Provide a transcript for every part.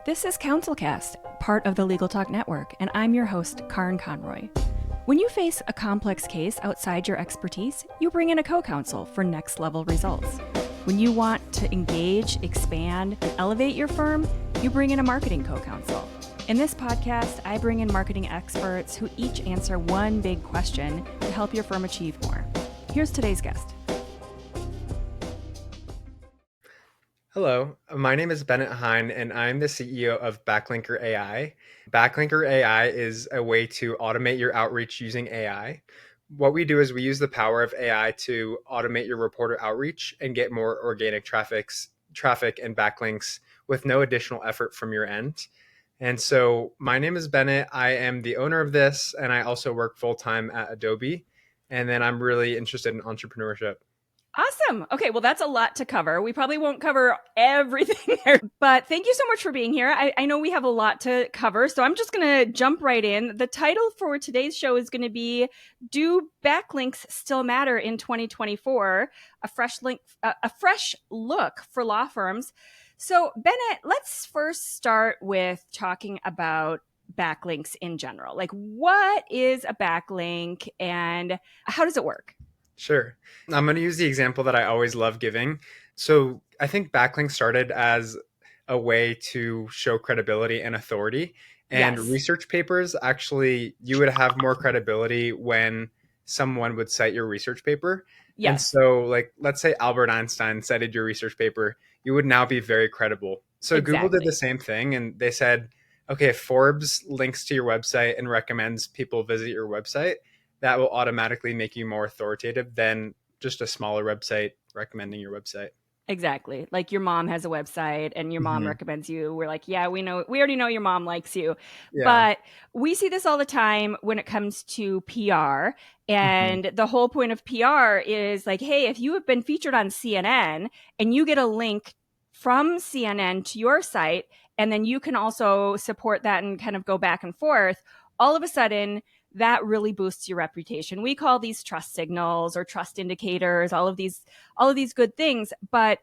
This is Counselcast, part of the Legal Talk Network, and I'm your host, Karin Conroy. When you face a complex case outside your expertise, you bring in a co-counsel for next-level results. When you want to engage, expand, and elevate your firm, you bring in a marketing co-counsel. In this podcast, I bring in marketing experts who each answer one big question to help your firm achieve more. Here's today's guest. Hello, my name is Bennett Heyn, and I'm the CEO of Backlinker AI. Backlinker AI is a way to automate your outreach using AI. What we do is we use the power of AI to automate your reporter outreach and get more organic traffic and backlinks with no additional effort from your end. And so my name is Bennett. I am the owner of this, and I also work full-time at Adobe. And then I'm really interested in entrepreneurship. Awesome. Okay, well, that's a lot to cover. We probably won't cover everything there, but thank you so much for being here. I know we have a lot to cover, so I'm just going to jump right in. The title for today's show is going to be, Do Backlinks Still Matter in 2024? A fresh look for law firms. So, Bennett, let's first start with talking about backlinks in general. Like, what is a backlink and how does it work? Sure. I'm going to use the example that I always love giving. So I think backlinks started as a way to show credibility and authority. And Yes. research papers, actually, you would have more credibility when someone would cite your research paper. Yes. And so, like, let's say Albert Einstein cited your research paper, you would now be very credible. So Google did the same thing, and they said, okay, if Forbes links to your website and recommends people visit your website, that will automatically make you more authoritative than just a smaller website recommending your website. Exactly. Like your mom has a website and your mom recommends you. We're like, yeah, we already know your mom likes you. Yeah. But we see this all the time when it comes to PR. And the whole point of PR is like, hey, if you have been featured on CNN and you get a link from CNN to your site, and then you can also support that and kind of go back and forth, all of a sudden, that really boosts your reputation. We call these trust signals or trust indicators, all of these good things, but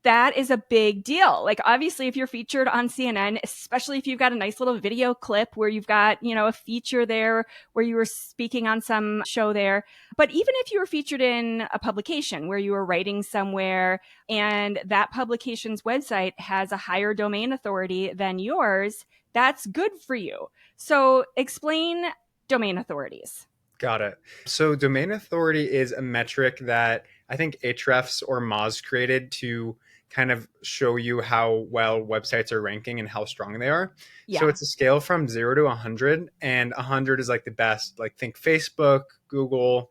that is a big deal. Like, obviously, if you're featured on CNN, especially if you've got a nice little video clip where you've got, a feature there where you were speaking on some show there. But even if you were featured in a publication where you were writing somewhere and that publication's website has a higher domain authority than yours, that's good for you. So explain domain authorities. Got it. So domain authority is a metric that I think Ahrefs or Moz created to kind of show you how well websites are ranking and how strong they are. Yeah. So it's a scale from 0 to 100, and 100 is like the best. Like, think Facebook, Google,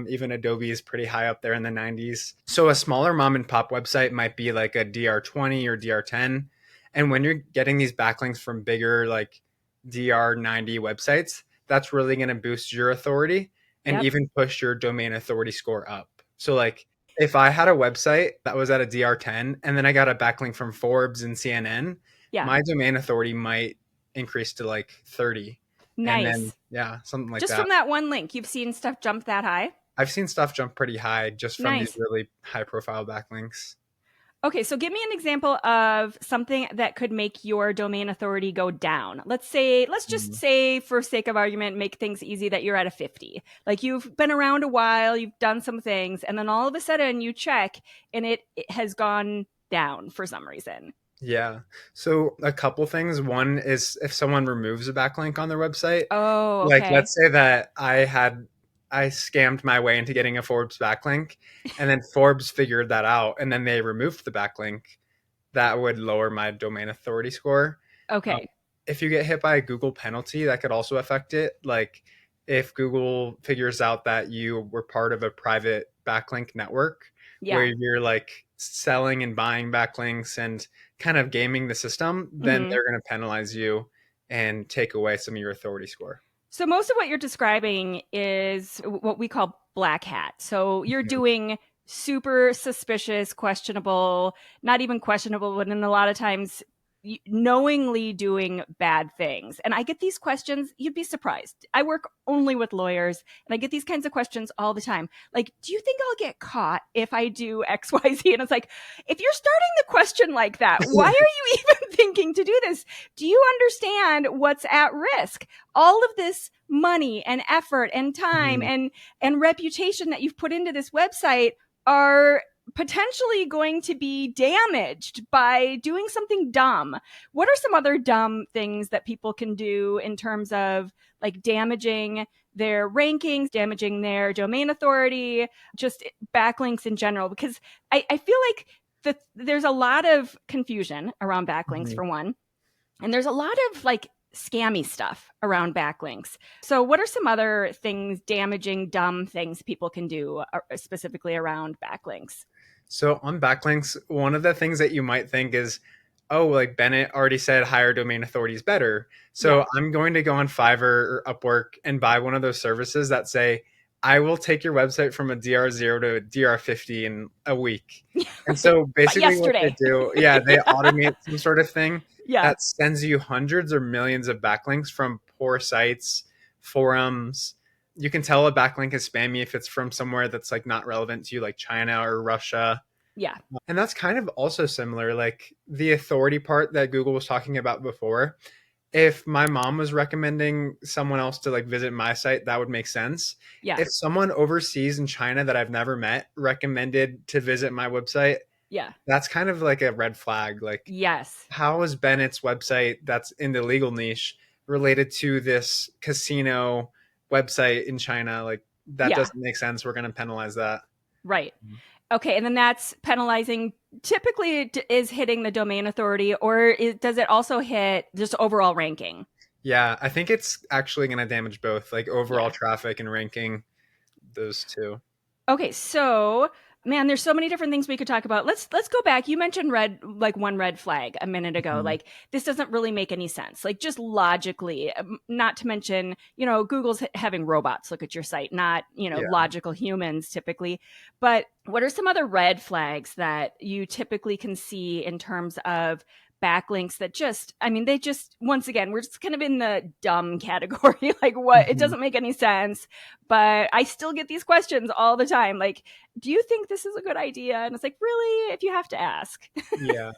even Adobe is pretty high up there in the 90s. So a smaller mom and pop website might be like a DR20 or DR10. And when you're getting these backlinks from bigger like DR90 websites, that's really going to boost your authority and even push your domain authority score up. So like, if I had a website that was at a DR10 and then I got a backlink from Forbes and CNN, my domain authority might increase to like 30. Nice. And then, something like just that. Just from that one link, you've seen stuff jump that high? I've seen stuff jump pretty high just from these really high profile backlinks. Okay, so give me an example of something that could make your domain authority go down. Let's just say, for sake of argument, make things easy, that you're at a 50. Like, you've been around a while, you've done some things, and then all of a sudden you check and it has gone down for some reason. Yeah. So a couple things. One is if someone removes a backlink on their website. Oh, okay. Like, let's say that I scammed my way into getting a Forbes backlink, and then Forbes figured that out, and then they removed the backlink. That would lower my domain authority score. Okay. If you get hit by a Google penalty, that could also affect it. Like, if Google figures out that you were part of a private backlink network where you're like selling and buying backlinks and kind of gaming the system, then they're going to penalize you and take away some of your authority score. So most of what you're describing is what we call black hat. So you're doing super suspicious, questionable, not even questionable, but in a lot of times knowingly doing bad things. And I get these questions, you'd be surprised. I work only with lawyers and I get these kinds of questions all the time. Like, do you think I'll get caught if I do X, Y, Z? And it's like, if you're starting the question like that, why are you even thinking to to do this. Do you understand what's at risk? All of this money and effort and time and reputation that you've put into this website are potentially going to be damaged by doing something dumb. What are some other dumb things that people can do in terms of like damaging their rankings, damaging their domain authority, just backlinks in general? Because I feel like there's a lot of confusion around backlinks for one. And there's a lot of like scammy stuff around backlinks. So what are some other things, damaging, dumb things people can do specifically around backlinks? So on backlinks, one of the things that you might think is, oh, like Bennett already said higher domain authority is better. So I'm going to go on Fiverr or Upwork and buy one of those services that say, I will take your website from a DR0 to a DR50 in a week. And so basically what they do, they automate some sort of thing that sends you hundreds or millions of backlinks from poor sites, forums. You can tell a backlink is spammy if it's from somewhere that's like not relevant to you, like China or Russia. Yeah. And that's kind of also similar, like the authority part that Google was talking about before. If my mom was recommending someone else to like visit my site, that would make sense. Yeah. If someone overseas in China that I've never met recommended to visit my website, that's kind of like a red flag. Like, yes, how is Bennett's website that's in the legal niche related to this casino website in China? Like, that doesn't make sense. We're going to penalize that. Right. Okay, and then that's penalizing, typically is hitting the domain authority, or does it also hit just overall ranking? Yeah, I think it's actually going to damage both, like overall traffic and ranking, those two. Okay, so man, there's so many different things we could talk about. Let's go back. You mentioned one red flag a minute ago. Like, this doesn't really make any sense. Like, just logically, not to mention, Google's having robots look at your site, not, logical humans typically. But what are some other red flags that you typically can see in terms of backlinks that once again, we're just kind of in the dumb category. Like, what? It doesn't make any sense, but I still get these questions all the time. Like, do you think this is a good idea? And it's like, really, if you have to ask. Yeah.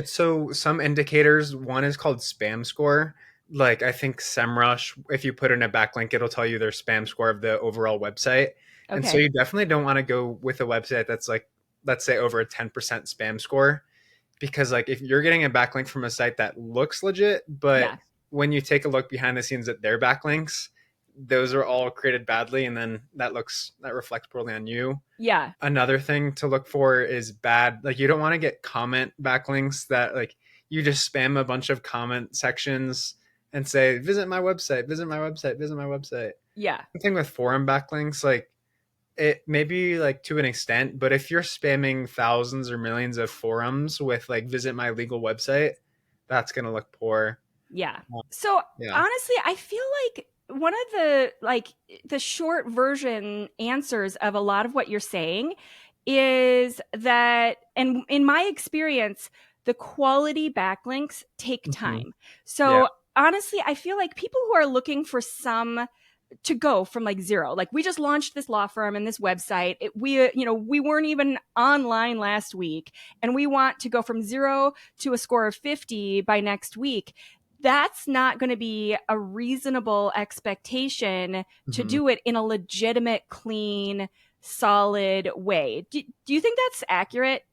So some indicators, one is called spam score. Like, I think SEMrush, if you put in a backlink, it'll tell you their spam score of the overall website. Okay. And so you definitely don't want to go with a website that's like, let's say over a 10% spam score. Because like if you're getting a backlink from a site that looks legit, but when you take a look behind the scenes at their backlinks, those are all created badly, and then that reflects poorly on you. Yeah. Another thing to look for is bad. Like, you don't want to get comment backlinks that like you just spam a bunch of comment sections and say, visit my website, visit my website, visit my website. Yeah. The thing with forum backlinks, like, it may be like to an extent, but if you're spamming thousands or millions of forums with like visit my legal website, that's going to look poor. Yeah. So honestly, I feel like one of the short version answers of a lot of what you're saying is that, and in my experience, the quality backlinks take time. So honestly, I feel like people who are looking for to go from like zero, like we just launched this law firm and this website, we weren't even online last week, and we want to go from 0 to a score of 50 by next week. That's not going to be a reasonable expectation to do it in a legitimate, clean, solid way. Do you think that's accurate?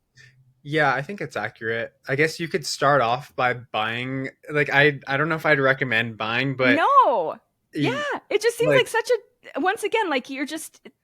Yeah, I think it's accurate. I guess you could start off by buying, like, I don't know if I'd recommend buying, but no. Yeah, it just seems like such a, once again, like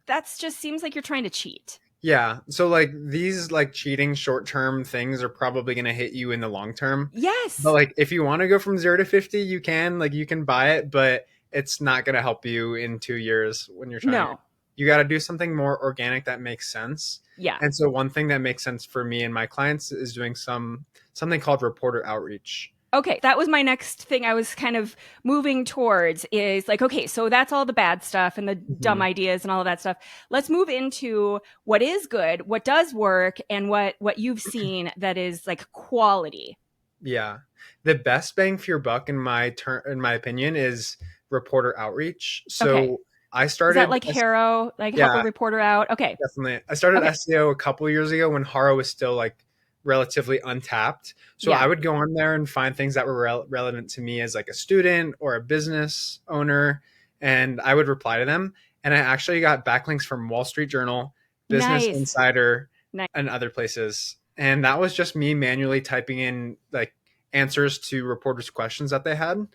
that's just seems like you're trying to cheat. Yeah. So like these like cheating short-term things are probably going to hit you in the long term. Yes. But like if you want to go from 0 to 50, you can buy it, but it's not going to help you in 2 years when you're trying to. You got to do something more organic that makes sense. Yeah. And so one thing that makes sense for me and my clients is doing something called reporter outreach. Okay, that was my next thing I was kind of moving towards, is like, okay, so that's all the bad stuff and the dumb ideas and all of that stuff. Let's move into what is good, what does work, and what you've seen that is like quality. Yeah. The best bang for your buck in my opinion is reporter outreach. So I started. Is that like Haro, like help a reporter out? Okay. Definitely. I started SEO a couple of years ago when Haro was still like relatively untapped. So I would go on there and find things that were relevant to me as like a student or a business owner, and I would reply to them. And I actually got backlinks from Wall Street Journal, Business Insider, and other places. And that was just me manually typing in like answers to reporters' questions that they had.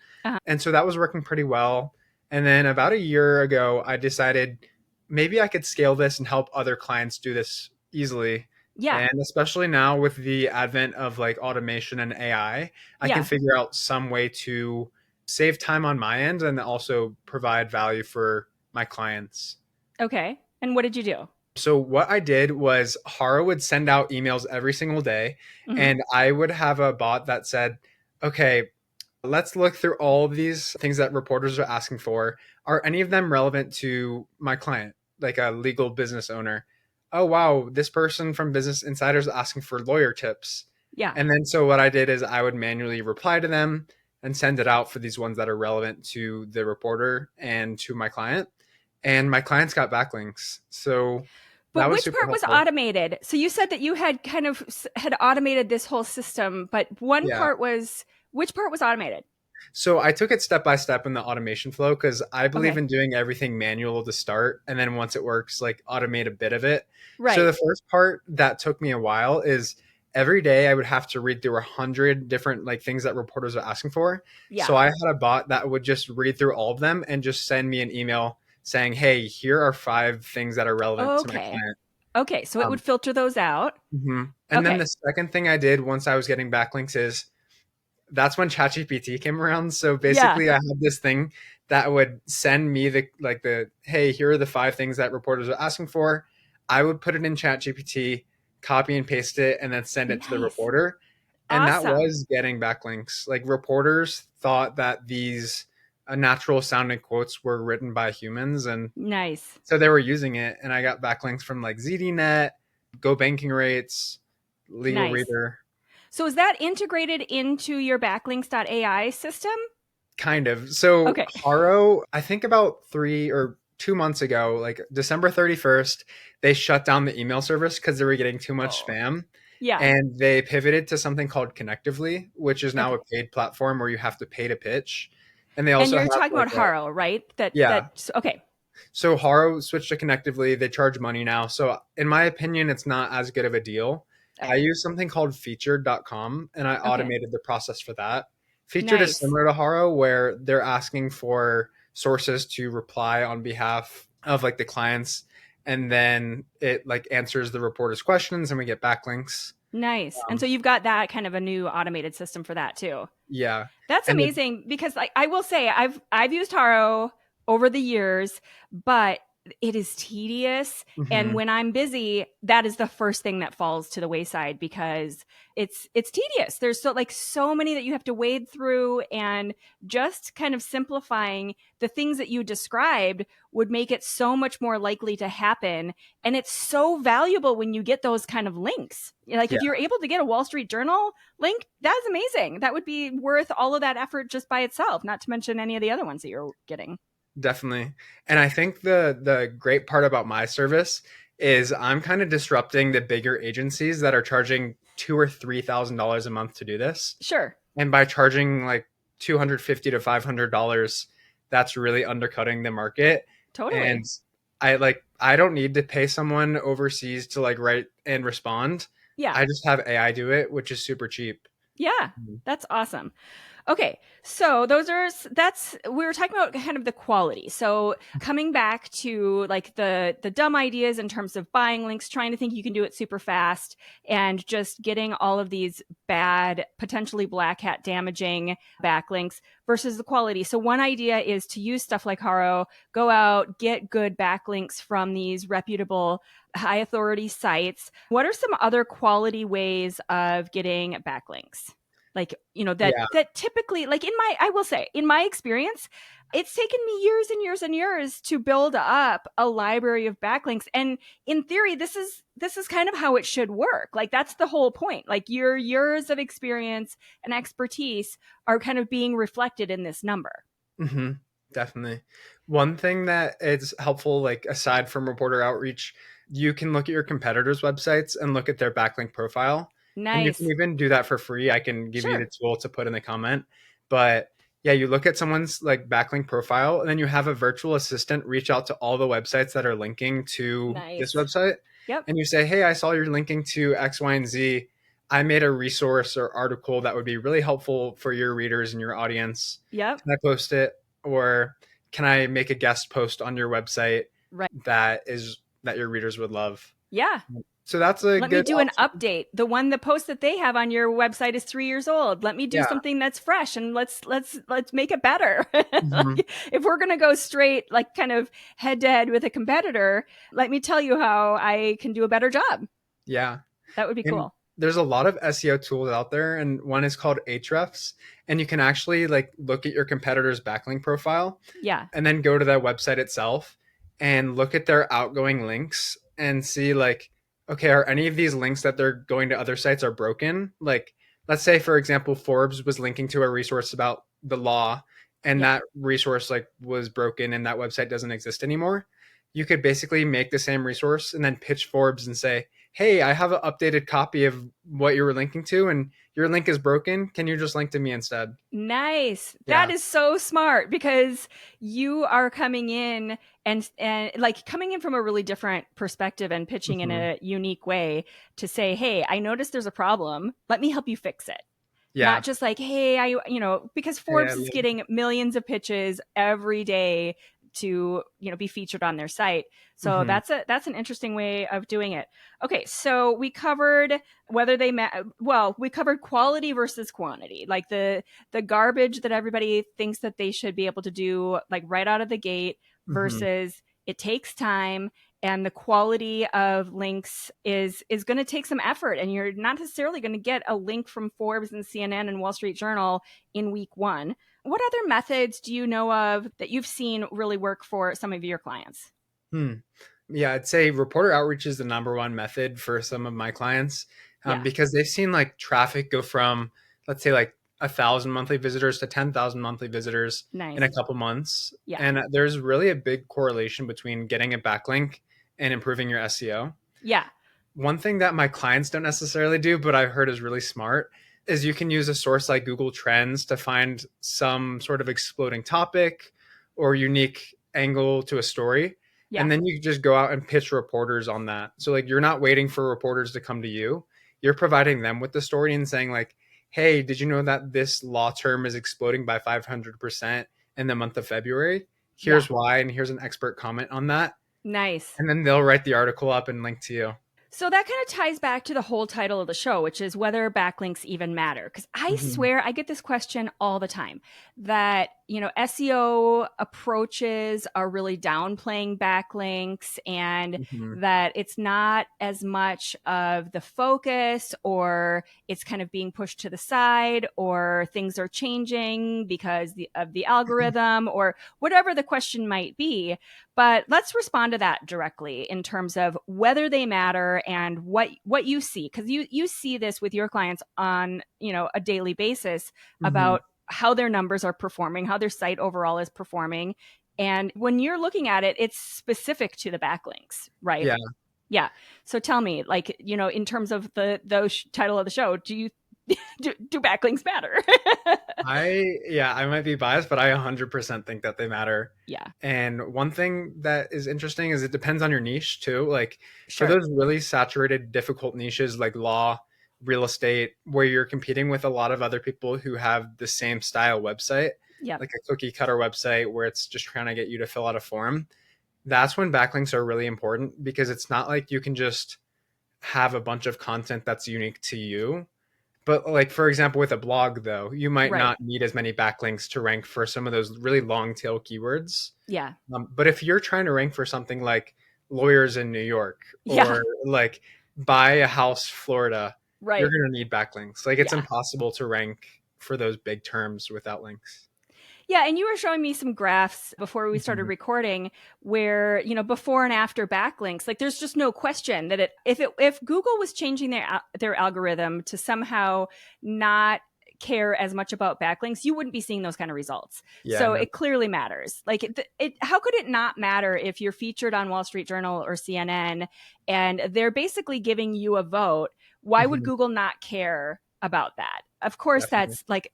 And so that was working pretty well. And then about a year ago, I decided maybe I could scale this and help other clients do this easily. And especially now with the advent of like automation and AI, I can figure out some way to save time on my end and also provide value for my clients. Okay. And what did you do? So what I did was Haro would send out emails every single day, and I would have a bot that said, okay, let's look through all of these things that reporters are asking for. Are any of them relevant to my client, like a legal business owner? Oh, wow, this person from Business Insider is asking for lawyer tips. And then so what I did is I would manually reply to them and send it out for these ones that are relevant to the reporter and to my client. And my clients got backlinks. So but which part was automated? So you said that you had kind of had automated this whole system, but one part was, which part was automated? So I took it step by step in the automation flow because I believe in doing everything manual to start. And then once it works, like automate a bit of it. So the first part that took me a while is every day I would have to read through 100 different like things that reporters are asking for. So I had a bot that would just read through all of them and just send me an email saying, hey, here are 5 things that are relevant to my client. Okay, so it would filter those out. And then the second thing I did once I was getting backlinks is that's when ChatGPT came around. So basically I had this thing that would send me the hey, here are the 5 things that reporters are asking for. I would put it in ChatGPT, copy and paste it, and then send it to the reporter. And that was getting backlinks. Like reporters thought that these natural sounding quotes were written by humans, and so they were using it. And I got backlinks from like ZDNet, Go Banking Rates, Legal Reader. So is that integrated into your backlinks.ai system? Kind of. So Haro, I think about 3 or 2 months ago, like December 31st, they shut down the email service because they were getting too much spam. And they pivoted to something called Connectively, which is now a paid platform where you have to pay to pitch. And they also you're talking about Haro, right? Okay. So Haro switched to Connectively. They charge money now. So in my opinion, it's not as good of a deal. I use something called featured.com, and I automated the process for that. Featured is similar to Haro, where they're asking for sources to reply on behalf of like the clients, and then it like answers the reporter's questions and we get backlinks. Nice. And so you've got that kind of a new automated system for that too. Yeah. That's amazing because like I will say I've used Haro over the years, but it is tedious. And when I'm busy, that is the first thing that falls to the wayside because it's tedious. There's so many that you have to wade through, and just kind of simplifying the things that you described would make it so much more likely to happen. And it's so valuable when you get those kind of links. Like if you're able to get a Wall Street Journal link, that's amazing. That would be worth all of that effort just by itself, not to mention any of the other ones that you're getting. Definitely. And I think the great part about my service is I'm kind of disrupting the bigger agencies that are charging $2,000 or $3,000 a month to do this. Sure. And by charging like $250 to $500, that's really undercutting the market. Totally. And I don't need to pay someone overseas to like write and respond. I just have AI do it, which is super cheap. Yeah, that's awesome. Okay, so we were talking about kind of the quality. So coming back to like the dumb ideas in terms of buying links, trying to think you can do it super fast, and just getting all of these bad, potentially black hat damaging backlinks versus the quality. So one idea is to use stuff like Haro, go out, get good backlinks from these reputable high authority sites. What are some other quality ways of getting backlinks? Like, that typically, like I will say, in my experience, it's taken me years and years and years to build up a library of backlinks. And in theory, this is kind of how it should work. Like, that's the whole point. Like, your years of experience and expertise are kind of being reflected in this number. Definitely. One thing that is helpful, like aside from reporter outreach, you can look at your competitors' websites and look at their backlink profile. And you can Nice. even do that for free. I can give you Sure. the tool to put in the comment. But yeah, you look at someone's like backlink profile, and then you have a virtual assistant reach out to all the websites that are linking to this Nice. website. Yep. And you say, hey, I saw you're linking to X, Y, and Z. I made a resource or article that would be really helpful for your readers and your audience. Yep. Can I post it? Or can I make a guest post on your website Right. that your readers would love? Yeah. So that's a Let me good do an option. update. The post that they have on your website is 3 years old. Let me do Yeah. something that's fresh, and let's make it better. Mhm. Like, if we're gonna go straight, like kind of head to head with a competitor, let me tell you how I can do a better job. Yeah. That would be And cool. there's a lot of SEO tools out there, and one is called Ahrefs, and you can actually like look at your competitor's backlink profile Yeah. and then go to their website itself and look at their outgoing links and see like, okay, are any of these links that they're going to other sites are broken? Like, let's say for example, Forbes was linking to a resource about the law, and Yeah. that resource like was broken and that website doesn't exist anymore. You could basically make the same resource and then pitch Forbes and say, hey, I have an updated copy of what you were linking to, and your link is broken. Can you just link to me instead? Nice. That Yeah. is so smart, because you are coming in and like coming in from a really different perspective and pitching in Mhm. a unique way to say, "Hey, I noticed there's a problem. Let me help you fix it." Not Yeah. just like, "Hey, because Hey, I Forbes is getting millions of pitches every day to, be featured on their site. So Mhm. that's an interesting way of doing it. Okay, so we covered we covered quality versus quantity. Like the garbage that everybody thinks that they should be able to do like right out of the gate Mhm. versus it takes time, and the quality of links is going to take some effort, and you're not necessarily going to get a link from Forbes and CNN and Wall Street Journal in week 1. What other methods do you know of that you've seen really work for some of your clients? Hmm. Yeah, I'd say reporter outreach is the number one method for some of my clients, Yeah. because they've seen like traffic go from, let's say, like 1,000 monthly visitors to 10,000 monthly visitors in a Nice. couple months. Yeah. And there's really a big correlation between getting a backlink and improving your SEO. Yeah. One thing that my clients don't necessarily do, but I heard is really smart, is you can use a source like Google Trends to find some sort of exploding topic or unique angle to a story. Yeah. And then you just go out and pitch reporters on that. So like you're not waiting for reporters to come to you. You're providing them with the story and saying like, hey, did you know that this law term is exploding by 500% in the month of February? Yeah. Here's why, and here's an expert comment on that. Nice. And then they'll write the article up and link to you. So that kind of ties back to the whole title of the show, which is whether backlinks even matter. Because I Mhm. swear I get this question all the time that, SEO approaches are really downplaying backlinks, and Mhm. that it's not as much of the focus, or it's kind of being pushed to the side, or things are changing because of the algorithm, or whatever the question might be. But let's respond to that directly in terms of whether they matter and what you see, because you see this with your clients on a daily basis Mhm. about how their numbers are performing, how their site overall is performing, and when you're looking at it, it's specific to the backlinks, right? Yeah. Yeah. So tell me, like, in terms of the title of the show, do you do backlinks matter? I might be biased, but I 100% think that they matter. Yeah. And one thing that is interesting is it depends on your niche too. Like for Sure. those really saturated, difficult niches like law, real estate, where you're competing with a lot of other people who have the same style website, Yep. like a cookie cutter website where it's just trying to get you to fill out a form. That's when backlinks are really important because it's not like you can just have a bunch of content that's unique to you. But like for example, with a blog though, you might Right. not need as many backlinks to rank for some of those really long tail keywords. Yeah. But if you're trying to rank for something like lawyers in New York Yeah. or like buy a house Florida, you're Right. going to need backlinks. Like it's Yeah. impossible to rank for those big terms without links. Yeah, and you were showing me some graphs before we started Mhm. recording where, before and after backlinks, like there's just no question that if Google was changing their algorithm to somehow not care as much about backlinks, you wouldn't be seeing those kind of results. Yeah, So no. it clearly matters. Like how could it not matter if you're featured on Wall Street Journal or CNN and they're basically giving you a vote Why would Google not care about that? Of course, Definitely. that's like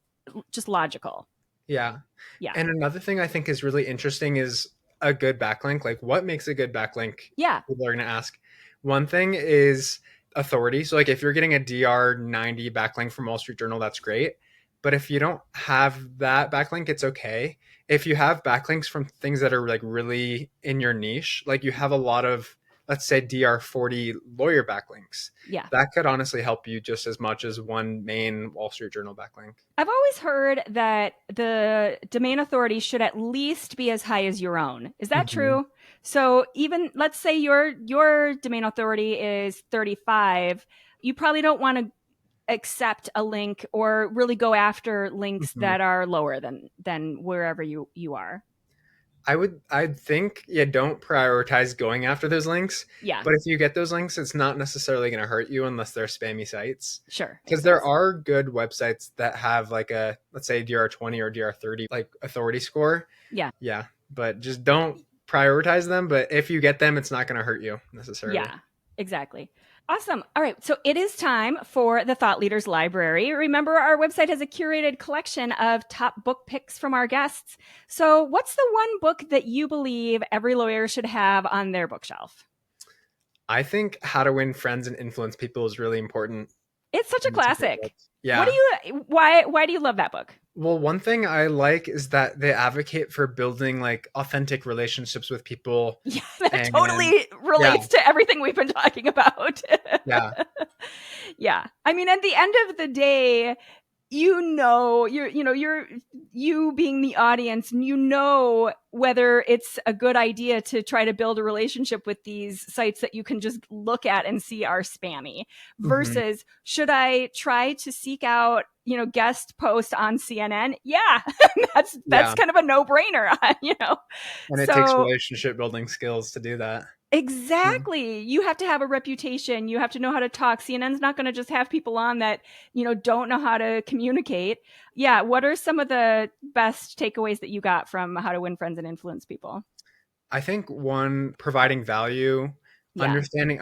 just logical. Yeah. Yeah. And another thing I think is really interesting is a good backlink. Like, what makes a good backlink? Yeah. People are going to ask. One thing is authority. So, like, if you're getting a DR90 backlink from Wall Street Journal, that's great. But if you don't have that backlink, it's okay. If you have backlinks from things that are like really in your niche, like you have a lot of, let's say, DR40 lawyer backlinks. Yeah. That could honestly help you just as much as one main Wall Street Journal backlink. I've always heard that the domain authority should at least be as high as your own. Is that true? So even, let's say your domain authority is 35, you probably don't want to accept a link or really go after links that are lower than wherever you are. I'd think, don't prioritize going after those links. Yeah. But if you get those links, it's not necessarily going to hurt you unless they're spammy sites. Sure. Because there are good websites that have like a, let's say, DR20 or DR30, like authority score. Yeah. Yeah. But just don't prioritize them. But if you get them, it's not going to hurt you necessarily. Yeah, exactly. Awesome. All right. So it is time for the Thought Leaders Library. Remember, our website has a curated collection of top book picks from our guests. So what's the one book that you believe every lawyer should have on their bookshelf? I think How to Win Friends and Influence People is really important. It's such a classic. Yeah. Why do you love that book? Well, one thing I like is that they advocate for building like authentic relationships with people. Yeah, that totally relates to everything we've been talking about. Yeah. Yeah. I mean, at the end of the day, you're being the audience, and whether it's a good idea to try to build a relationship with these sites that you can just look at and see are spammy versus should I try to seek out, guest post on CNN? Yeah, that's kind of a no-brainer, And it takes relationship building skills to do that. Exactly. You have to have a reputation. You have to know how to talk. CNN's not going to just have people on that, don't know how to communicate. Yeah. What are some of the best takeaways that you got from How to Win Friends and Influence People? I think one, providing value, understanding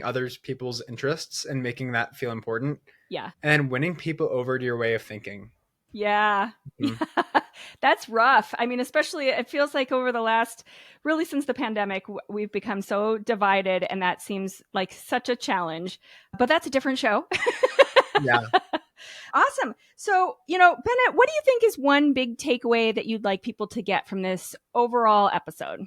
others people's interests and making that feel important. Yeah. And winning people over to your way of thinking. Yeah. That's rough. I mean, especially it feels like over the last, really since the pandemic, we've become so divided, and that seems like such a challenge, but that's a different show. Yeah. Awesome. So, Bennett, what do you think is one big takeaway that you'd like people to get from this overall episode?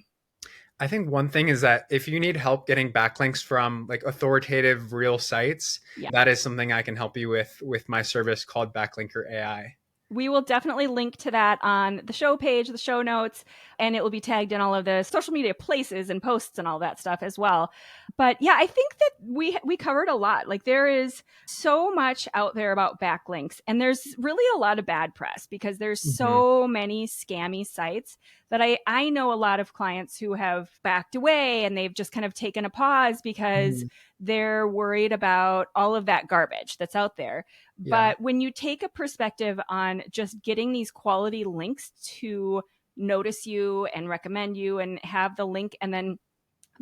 I think one thing is that if you need help getting backlinks from like authoritative real sites, that is something I can help you with my service called Backlinker AI. We will definitely link to that on the show page, the show notes, and it will be tagged in all of the social media places and posts and all that stuff as well. But yeah, I think that we covered a lot. Like, there is so much out there about backlinks, and there's really a lot of bad press because there's so many scammy sites that I know a lot of clients who have backed away, and they've just kind of taken a pause because they're worried about all of that garbage that's out there. But when you take a perspective on just getting these quality links to notice you and recommend you and have the link and then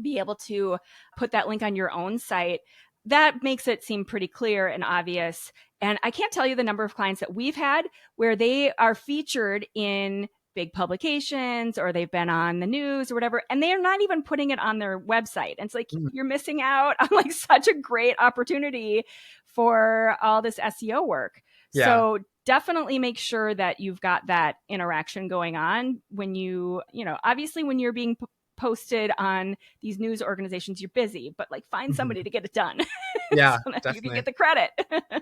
be able to put that link on your own site, that makes it seem pretty clear and obvious. And I can't tell you the number of clients that we've had where they are featured in big publications or they've been on the news or whatever, and they're not even putting it on their website. And it's like, you're missing out on like such a great opportunity for all this SEO work. Yeah. So definitely make sure that you've got that interaction going on when obviously when you're being posted on these news organizations, you're busy, but like find somebody to get it done. Yeah, so that definitely. You can get the credit.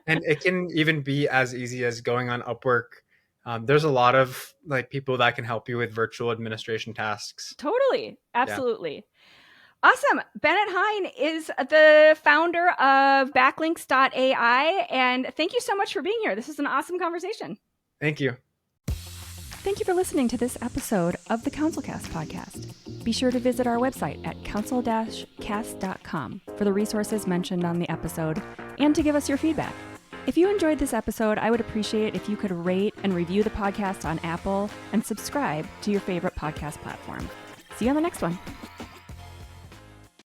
And it can even be as easy as going on Upwork. There's a lot of like people that can help you with virtual administration tasks. Totally. Absolutely. Yeah. Awesome. Bennett Heyn is the founder of Backlinks.ai. And thank you so much for being here. This is an awesome conversation. Thank you. Thank you for listening to this episode of the CounselCast podcast. Be sure to visit our website at counsel-cast.com for the resources mentioned on the episode and to give us your feedback. If you enjoyed this episode, I would appreciate if you could rate and review the podcast on Apple and subscribe to your favorite podcast platform. See you on the next one.